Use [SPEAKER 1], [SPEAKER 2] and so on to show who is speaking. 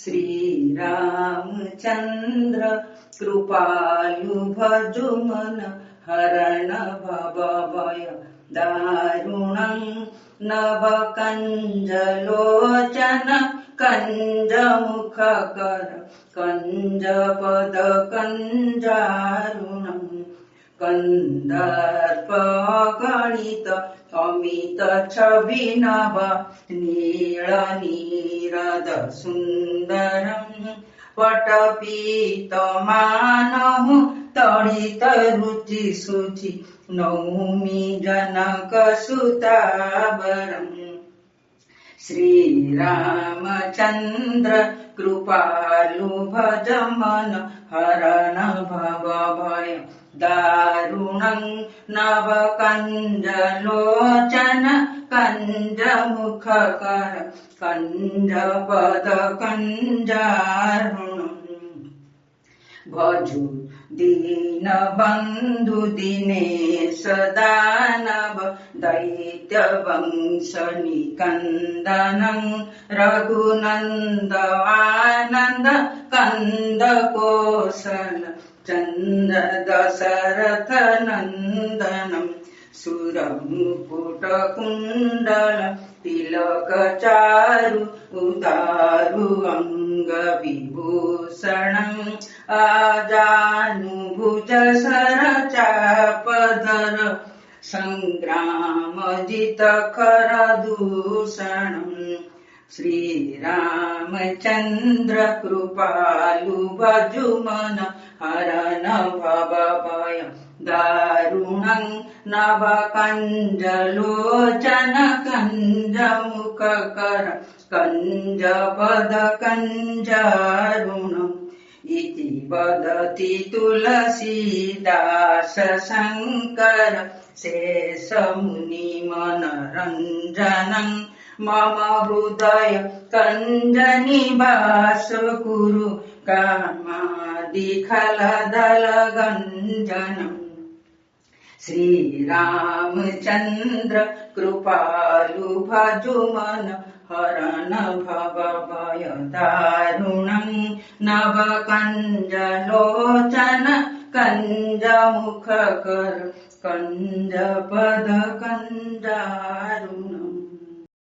[SPEAKER 1] श्रीरामचंद्र कृपालु भजुमन हरण भवभय दारुणं नवकंजलोचन कंजमुखकर कंजपदकंजारुणं कंदर्पगणित अमित छविनव नीलनीरद सुन्दरं वटपीतमानः तडित रुचि शुचि नौमि जनकसुतावरम् श्रीरामचन्द्र कृपालु भजमन हरण भवभय दारुणं नवकंजलोचन कंजमुखकर कंजपदकंजारुणम् भजु दीनबन्धु दिनेश दानव दैत्यवंशनिकन्दनं रघुनन्द आनन्द कंद कौशल चन्द्र दशरथ नन्दनं सुरमुकुटकुण्डल तिलकचारु उदारु अङ्गविभूषणम् आजानुभुज सरचापधर सङ्ग्रामजित खरदूषणम् श्रीरामचन्द्र कृपालु भजुमन हरण भवभय दारुणं नवकंजलोचन कंजमुखकर कंजपदकंजारुणम् इति वदति तुलसीदास शङ्कर शेषमुनिमनरञ्जनं मम हृदय कञ्जनिवास कुरु कामादिखलदलगञ्जनम् श्रीरामचन्द्र कृपालु भजुमन हरण भवभय दारुणं नवकंजलोचन कंजमुखकर कंजपदकंजारुणम्।